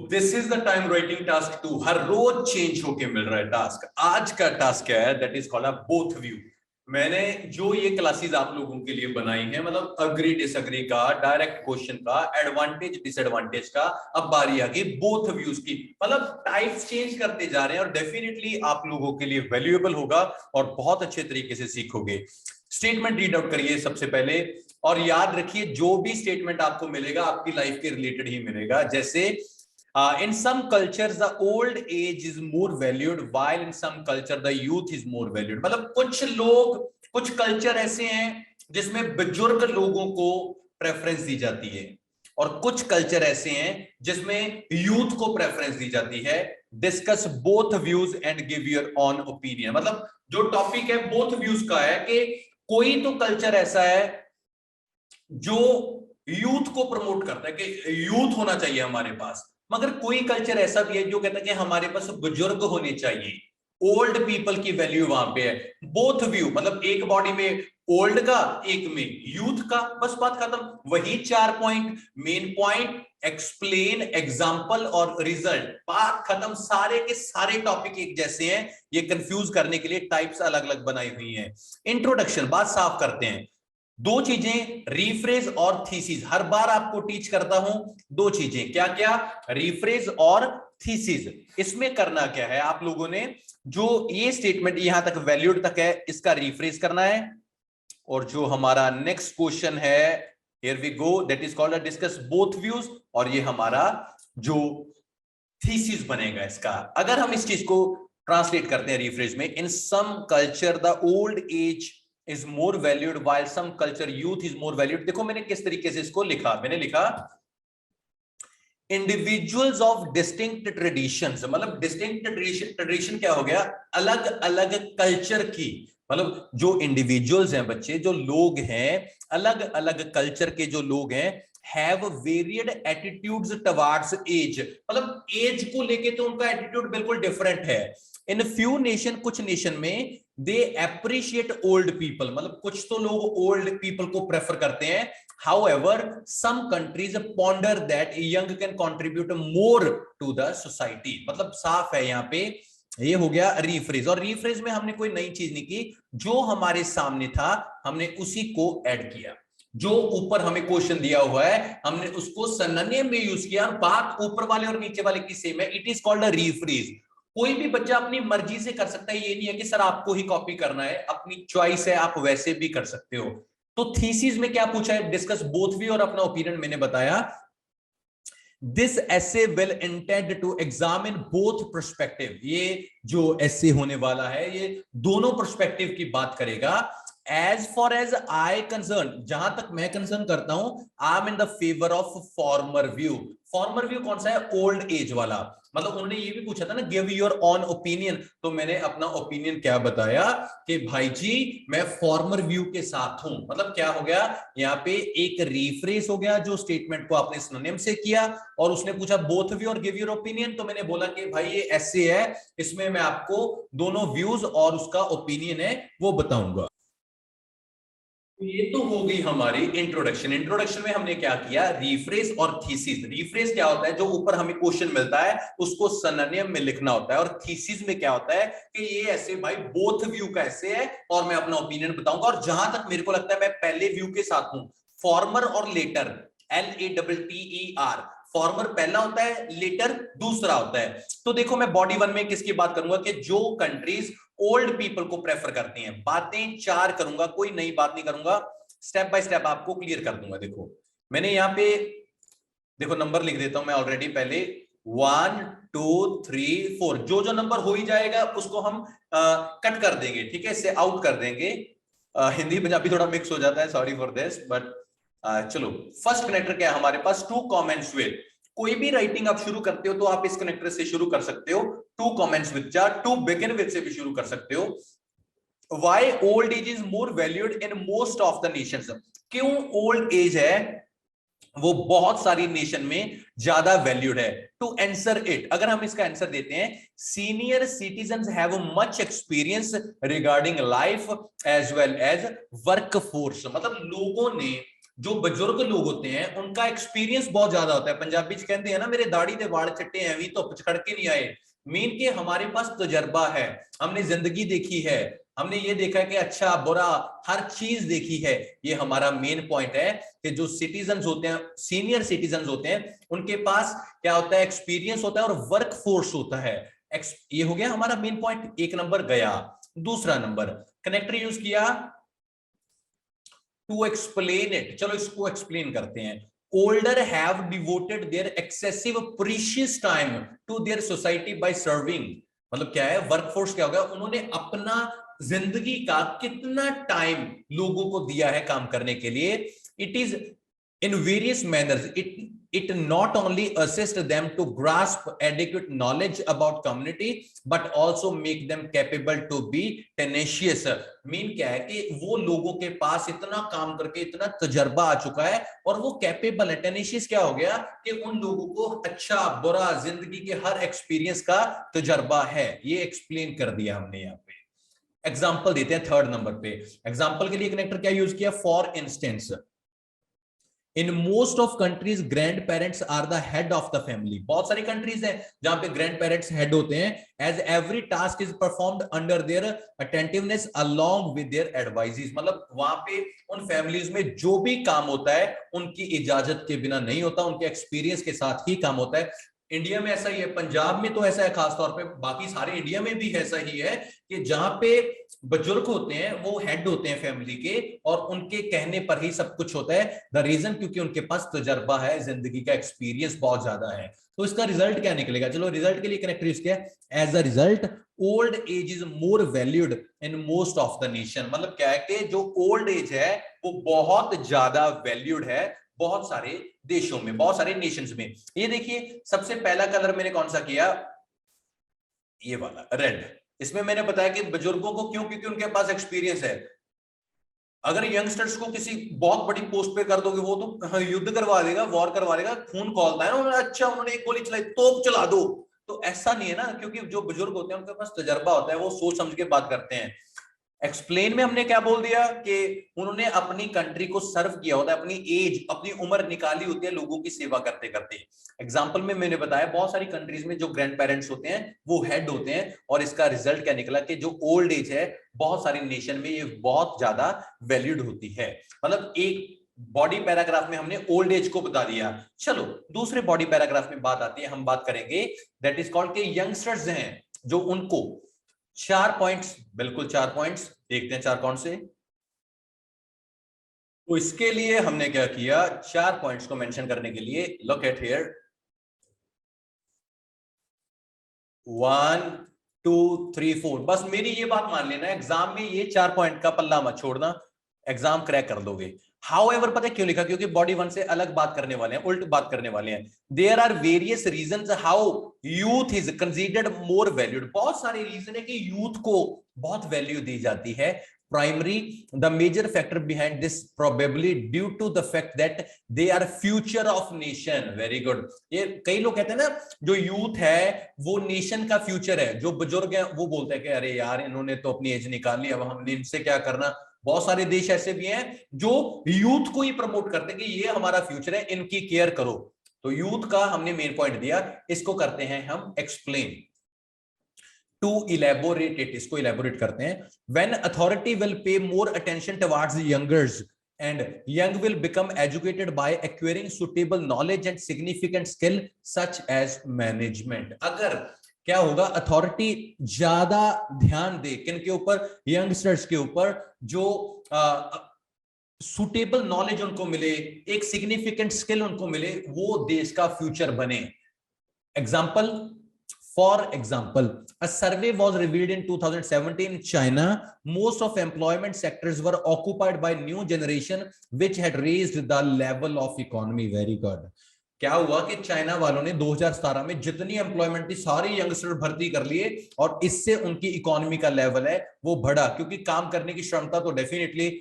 This is the time writing task 2। हर रोज change होके मिल रहा है टास्क। आज का टास्क क्या है, that is called a both view. मैंने जो ये क्लासेस आप लोगों के लिए बनाई हैं, मतलब अग्री डिसअग्री का, डायरेक्ट क्वेश्चन का, एडवांटेज डिसएडवांटेज का, अब बारी आ गई बोथ व्यूज की। मतलब टाइप्स चेंज करते जा रहे हैं और डेफिनेटली आप लोगों के लिए वैल्यूएबल होगा और बहुत अच्छे तरीके से सीखोगे। स्टेटमेंट रीड आउट करिए सबसे पहले, और याद रखिए जो भी स्टेटमेंट आपको मिलेगा आपकी लाइफ के रिलेटेड ही मिलेगा। जैसे in some cultures the old age is more valued while in some culture the youth is more valued। मतलब कुछ कल्चर ऐसे हैं जिसमें बुजुर्ग लोगों को प्रेफरेंस दी जाती है और कुछ कल्चर ऐसे हैं जिसमें यूथ को प्रेफरेंस दी जाती है। Discuss both views and give your on opinion. मतलब जो टॉपिक है बोथ व्यूज का है कि कोई तो कल्चर ऐसा है जो यूथ को प्रमोट करता है कि यूथ होना चाहिए हमारे पास, मगर कोई कल्चर ऐसा भी है जो कहता है कि हमारे पास बुजुर्ग होने चाहिए, ओल्ड पीपल की वैल्यू वहां पे है। बोथ व्यू मतलब एक बॉडी में ओल्ड का, एक में यूथ का, बस बात खत्म। वही 4 point, main point, explain, example और रिजल्ट, बात खत्म। सारे के सारे टॉपिक एक जैसे हैं, ये कंफ्यूज करने के लिए टाइप्स अलग अलग बनाई हुई हैं। इंट्रोडक्शन, बात साफ करते हैं। दो चीजें, रीफ्रेज और थीसिस। हर बार आपको टीच करता हूं दो चीजें, क्या क्या, रीफ्रेज और थीसिस। इसमें करना क्या है, आप लोगों ने जो ये स्टेटमेंट यहां तक वैल्यूड तक है इसका रीफ्रेज करना है, और जो हमारा नेक्स्ट क्वेश्चन है, here we go, that is called discuss both views, और ये हमारा जो थीसिस बनेगा इसका। अगर हम इस चीज को ट्रांसलेट करते हैं रीफ्रेज में, in some culture the old age is more valued while some culture youth is more valued। देखो मैंने किस तरीके से इसको लिखा, मैंने लिखा इंडिविजुअल्स ऑफ डिस्टिंक्ट ट्रेडिशंस। मतलब डिस्टिंक्ट ट्रेडिशन क्या हो गया, अलग अलग कल्चर की, मतलब जो इंडिविजुअल्स हैं बच्चे, जो लोग हैं, अलग अलग कल्चर के जो लोग हैं, have varied attitudes towards age. मतलब एज को लेके तो उनका एटीट्यूड बिल्कुल डिफरेंट है। इन फ्यू नेशन, कुछ नेशन में, दे अप्रिशिएट ओल्ड पीपल। मतलब कुछ तो लोग ओल्ड पीपल को प्रेफर करते हैं। However, some countries ponder that young can contribute more to the society। मतलब साफ है यहाँ पे, ये हो गया रीफ्रेज। और रीफ्रेज में हमने कोई नई चीज नहीं की, जो हमारे सामने था हमने उसी को ऐड किया। जो ऊपर हमें क्वेश्चन दिया हुआ है हमने उसको सिनोनिम में यूज किया। बात ऊपर वाले और नीचे वाले की सेम है, it is called a rephrase. कोई भी बच्चा अपनी मर्जी से कर सकता है, ये नहीं है कि सर आपको ही कॉपी करना है, अपनी चॉइस है, आप वैसे भी कर सकते हो। तो थीसिस में क्या पूछा है, डिस्कस बोथ व्यू और अपना ओपिनियन मैंने बताया। This essay will intend to examine both perspective. ये जो एसे होने वाला है ये दोनों पर्सपेक्टिव की बात करेगा। As far as I concern, जहां तक मैं कंसर्न करता हूं, I am in the favour of former view. Former view कौन सा है, ओल्ड एज वाला। मतलब उन्होंने ये भी पूछा था ना, गिव योर ऑन ओपिनियन, तो मैंने अपना ओपिनियन क्या बताया कि भाई जी मैं फॉर्मर व्यू के साथ हूं। मतलब क्या हो गया यहाँ पे, एक रीफ्रेज हो गया जो स्टेटमेंट को आपने सिनोनिम से किया, और उसने पूछा बोथ व्यू और गिव योर ओपिनियन, तो मैंने बोला कि भाई ये ऐसे है, इसमें मैं आपको दोनों व्यूज और उसका ओपिनियन है वो बताऊंगा। ये तो हो गई हमारी इंट्रोडक्शन। इंट्रोडक्शन में हमने क्या किया, रीफ्रेज और थीसिस। रीफ्रेज क्या होता है, जो ऊपर हमें क्वेश्चन मिलता है उसको सिनोनिम में लिखना होता है, और थीसिस में क्या होता है कि ये ऐसे भाई बोथ व्यू का ऐसे है और मैं अपना ओपिनियन बताऊंगा। और जहां तक मेरे को लगता है मैं पहले व्यू के साथ हूं, फॉर्मर और लेटर, LATTER। फॉर्मर पहला होता है, लेटर दूसरा होता है। तो देखो मैं बॉडी वन में किसकी बात करूंगा कि जो कंट्रीज ओल्ड पीपल को प्रेफर करती हैं। बातें 4 करूंगा, कोई नई बात नहीं करूंगा, स्टेप बाय स्टेप आपको क्लियर कर दूंगा। देखो मैंने यहाँ पे देखो नंबर लिख देता हूं मैं ऑलरेडी पहले, 1 2 3 4। जो जो नंबर हो ही जाएगा उसको हम कट कर देंगे, ठीक है, इससे आउट कर देंगे। हिंदी पंजाबी थोड़ा मिक्स हो जाता है, सॉरी फॉर दिस, बट चलो। फर्स्ट कनेक्टर क्या है हमारे पास, टू कमेंट्स विद। कोई भी राइटिंग आप शुरू करते हो तो आप इस कनेक्टर से शुरू कर सकते हो, टू कमेंट्स विद, या टू बिगिन विद से भी शुरू कर सकते हो। Why old age is more valued in most of the Nations. क्यों ओल्ड एज है वो बहुत सारी नेशन में ज्यादा वैल्यूड है। टू आंसर इट, अगर हम इसका आंसर देते हैं, senior citizens have much experience regarding life as well as work force. मतलब लोगों ने जो बुजुर्ग लोग होते हैं उनका एक्सपीरियंस बहुत ज्यादा होता है। पंजाबी च कहते हैं ना, मेरे दाढ़ी दे वाल चिट्टे हैं भी तो चढ़ के नहीं आए। मीन के हमारे पास तजर्बा है, हमने जिंदगी देखी है, हमने ये देखा है कि अच्छा बुरा हर चीज देखी है। ये हमारा मेन पॉइंट है कि जो सिटीजन होते हैं, सीनियर सिटीजन होते हैं, उनके पास क्या होता है, एक्सपीरियंस होता है और वर्क फोर्स होता है। ये हो गया हमारा मेन पॉइंट, एक नंबर गया। दूसरा नंबर, कनेक्टर यूज किया टू एक्सप्लेन इट। चलो इसको एक्सप्लेन करते हैं। Older have devoted their excessive precious time to their society by serving. मतलब क्या है, वर्कफोर्स क्या होगा, उन्होंने अपना जिंदगी का कितना टाइम लोगों को दिया है काम करने के लिए। It is in various manners. It not only assist them to grasp adequate knowledge about community but also make them capable to be tenacious. Mean क्या है कि वो लोगों के पास इतना काम करके इतना तजर्बा आ चुका है और वो कैपेबल है। टेनेशियस क्या हो गया कि उन लोगों को अच्छा बुरा जिंदगी के हर एक्सपीरियंस का तजर्बा है। ये एक्सप्लेन कर दिया हमने यहाँ पे। एग्जाम्पल देते हैं थर्ड नंबर पे। एग्जाम्पल के लिए कनेक्टर क्या यूज किया, for instance in most of countries grandparents are the head of the family. बहुत सारी कंट्रीज हैं जहां पे ग्रैंड पेरेंट्स हेड होते हैं। As every task is performed under their attentiveness along with their advises. मतलब वहां पे उन फैमिलीज में जो भी काम होता है उनकी इजाजत के बिना नहीं होता, उनके एक्सपीरियंस के साथ ही काम होता है। इंडिया में ऐसा ही है, पंजाब में तो ऐसा है खास तौर पे, बाकी सारे इंडिया में भी ऐसा ही है कि जहां पे बुजुर्ग होते हैं वो हेड होते हैं फैमिली के और उनके कहने पर ही सब कुछ होता है। द रीजन क्योंकि उनके पास तजर्बा है, जिंदगी का एक्सपीरियंस बहुत ज्यादा है। तो इसका रिजल्ट क्या निकलेगा, चलो रिजल्ट के लिए कनेक्टर यूज किया, as a result old age is more valued in most of the nation. मतलब क्या है कि जो ओल्ड एज है वो बहुत ज्यादा वैल्यूड है बहुत सारे देशों में, बहुत सारे नेशंस में। ये देखिए सबसे पहला कलर मैंने कौन सा किया, ये वाला रेड। इसमें मैंने बताया कि बुजुर्गों को क्यों, क्योंकि उनके पास एक्सपीरियंस है। अगर यंगस्टर्स को किसी बहुत बड़ी पोस्ट पे कर दोगे वो तो युद्ध करवा देगा, वॉर करवा देगा, खून खौलता है ना उन्होंने, अच्छा उन्होंने एक गोली चलाई तोप चला दो। तो ऐसा नहीं है ना, क्योंकि जो बुजुर्ग होते हैं उनके पास तजर्बा होता है, वो सोच समझ के बात करते हैं। एक्सप्लेन में हमने क्या बोल दिया कि उन्होंने अपनी कंट्री को सर्व किया होता है, अपनी एज अपनी उम्र निकाली होती है लोगों की सेवा करते करते। एग्जांपल में मैंने बताया बहुत सारी कंट्रीज में जो ग्रैंड पेरेंट्स होते हैं वो हेड होते हैं और इसका रिजल्ट क्या निकला कि जो ओल्ड एज है बहुत सारी नेशन में ये बहुत ज्यादा वैल्यूड होती है। मतलब एक बॉडी पैराग्राफ में हमने ओल्ड एज को बता दिया। चलो दूसरे बॉडी पैराग्राफ में बात आती है, हम बात करेंगे दैट इज कॉल्ड के यंगस्टर्स हैं जो उनको 4 पॉइंट्स, बिल्कुल 4 पॉइंट्स देखते हैं 4 कौन से। तो इसके लिए हमने क्या किया, 4 पॉइंट्स को मेंशन करने के लिए लुक एट हियर 1 2 3 4। बस मेरी ये बात मान लेना, एग्जाम में ये 4 पॉइंट का पल्ला मत छोड़ना, एग्जाम क्रैक कर दोगे। हाउएवर पता है क्यों लिखा, क्योंकि बॉडी 1 से अलग बात करने वाले हैं, उल्ट बात करने वाले हैं। There are various reasons how youth is considered more valued. बहुत सारे रीजन है कि यूथ को बहुत वैल्यू दी जाती है। Primary the major factor behind this probably due to the fact that they are future of nation. Very good. ये कई लोग कहते हैं ना जो यूथ है वो नेशन का फ्यूचर है, जो बुजुर्ग है वो बोलते हैं कि अरे यार इन्होंने तो अपनी एज निकाल ली, अब हमने इनसे क्या करना। बहुत सारे देश ऐसे भी हैं जो यूथ को ही प्रमोट करते हैं कि ये हमारा फ्यूचर है, इनकी केयर करो। तो यूथ का हमने मेन पॉइंट दिया, इसको करते हैं हम एक्सप्लेन। टू इलेबोरेट इट, इसको इलेबोरेट करते हैं। When authority will pay more attention towards youngers and young will become educated by acquiring suitable knowledge and significant skill such as management। अगर क्या होगा, अथॉरिटी ज्यादा ध्यान दे किनके ऊपर, यंगस्टर्स के ऊपर, जो सुटेबल नॉलेज उनको मिले, एक सिग्निफिकेंट स्किल उनको मिले, वो देश का फ्यूचर बने। Example, for example, a survey was revealed in 2017 in China. Most of employment sectors were occupied by new generation which had raised the level of economy। Very good। क्या हुआ कि China वालों ने 2017 में जितनी एम्प्लॉयमेंट थी सारी यंगस्टर भर्ती कर लिए और इससे उनकी इकोनॉमी का लेवल है वो बढ़ा, क्योंकि काम करने की क्षमता तो डेफिनेटली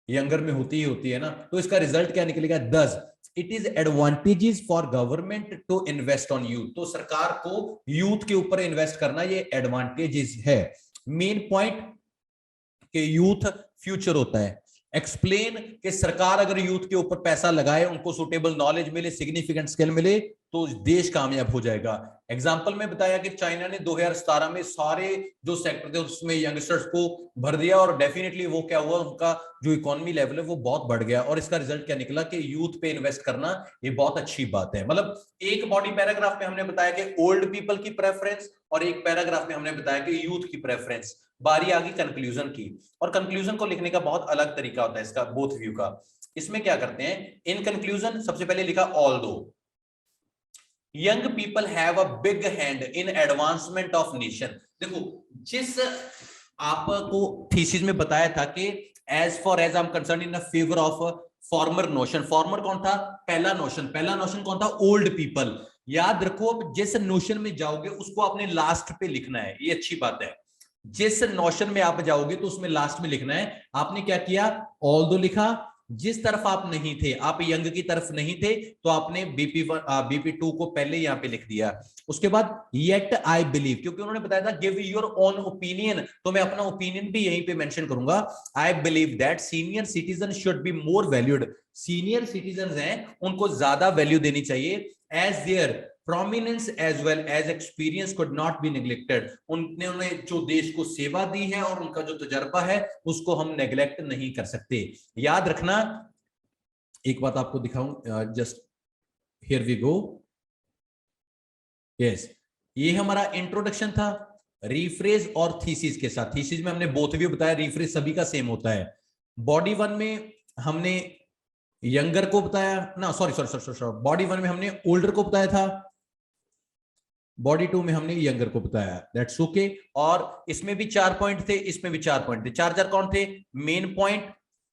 यंगर में होती ही होती है ना। तो इसका रिजल्ट क्या निकलेगा, 10 it is advantages for government to invest on youth. तो सरकार को यूथ के ऊपर इन्वेस्ट करना ये एडवांटेजेस है। मेन पॉइंट कि यूथ फ्यूचर होता है। एक्सप्लेन कि सरकार अगर यूथ के ऊपर पैसा लगाए, उनको सुटेबल नॉलेज मिले, सिग्निफिकेंट स्किल मिले, तो देश कामयाब हो जाएगा। एग्जांपल में बताया कि चाइना ने 2017 में सारे जो सेक्टर थे उसमें यंगस्टर्स को भर दिया, और डेफिनेटली वो क्या हुआ, उनका जो इकोनॉमी लेवल है वो बहुत बढ़ गया, और इसका रिजल्ट क्या निकला कि यूथ पे इन्वेस्ट करना ये बहुत अच्छी बात है। मतलब एक बॉडी पैराग्राफ में हमने बताया कि ओल्ड पीपल की प्रेफरेंस, और एक पैराग्राफ में हमने बताया कि यूथ की प्रेफरेंस। बारी आ गई कंक्लूजन की, और कंक्लूजन को लिखने का बहुत अलग तरीका होता है इसका, बोथ व्यू का। इसमें क्या करते हैं, इन कंक्लूजन सबसे पहले लिखा although young people have a big hand in advancement of nation. देखो, जिस आपको थीसिस में बताया था कि as far as I am concern in favour of former notion, former कौन था, पहला नोशन कौन था, ओल्ड पीपल। याद रखो, जिस नोशन में जाओगे उसको आपने लास्ट पे लिखना है, ये अच्छी बात है। जिस नोशन में आप जाओगे तो उसमें लास्ट में लिखना है। आपने क्या किया, ऑल्दो लिखा। जिस तरफ आप नहीं थे, आप यंग की तरफ नहीं थे, तो आपने BP2 को पहले यहां पे लिख दिया। उसके बाद येट आई बिलीव, क्योंकि उन्होंने बताया था गिव योर ओन ओपिनियन, तो मैं अपना ओपिनियन भी यहीं पे मेंशन करूंगा। I believe that senior citizen should be more valued, senior citizen हैं उनको ज्यादा वैल्यू देनी चाहिए, as their prominence as well as experience could not be neglected। उन्होंने जो देश को सेवा दी है और उनका जो तजर्बा है उसको हम नेग्लेक्ट नहीं कर सकते। याद रखना, एक बात आपको दिखाऊं, just here we go. Yes, ये हमारा इंट्रोडक्शन था रीफ्रेज और थीसिस के साथ। थीसिस में हमने बोथ व्यू बताया, रीफ्रेज सभी का सेम होता है। बॉडी 1 में हमने यंगर को बताया ना, सॉरी, बॉडी 1 में हमने ओल्डर को बताया था, बॉडी 2 में हमने यंगर को बताया, दैट्स ओके। और इसमें भी 4 पॉइंट थे, इसमें भी 4 पॉइंट थे। चार कौन थे, मेन पॉइंट,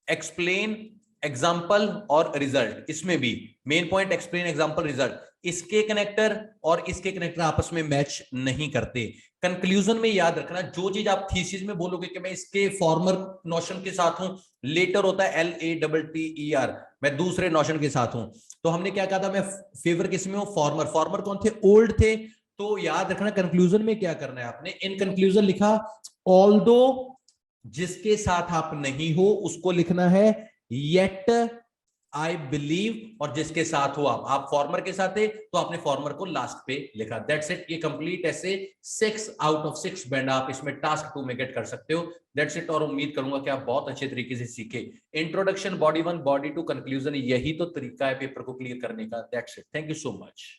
एक्सप्लेन, एग्जाम्पल और रिजल्ट। इसमें भी main point, explain, example, result. इसके कनेक्टर और इसके कनेक्टर आपस में मैच नहीं करते। कंक्लूजन में याद रखना, जो चीज आप थीसिस में बोलोगे कि मैं इसके फॉर्मर नोशन के साथ हूं, लेटर होता है LATTER, मैं दूसरे नोशन के साथ हूं। तो हमने क्या कहा था, मैं फेवर किसमें हूं, फॉर्मर कौन थे, ओल्ड थे। तो याद रखना कंक्लूजन में क्या करना है आपने, इन कंक्लूजन लिखा ऑल्दो, जिसके साथ आप नहीं हो उसको लिखना है येट आई बिलीव, और जिसके साथ हो आप फॉर्मर के साथ है तो आपने फॉर्मर को लास्ट पे लिखा। दैट्स इट, ये कंप्लीट ऐसे 6 आउट ऑफ 6 बैंड आप इसमें टास्क 2 में गेट कर सकते हो। दैट्स इट, और उम्मीद करूंगा कि आप बहुत अच्छे तरीके से सीखे। इंट्रोडक्शन, बॉडी 1, बॉडी 2, कंक्लूजन, यही तो तरीका है पेपर को क्लियर करने का। That's it, thank you so much.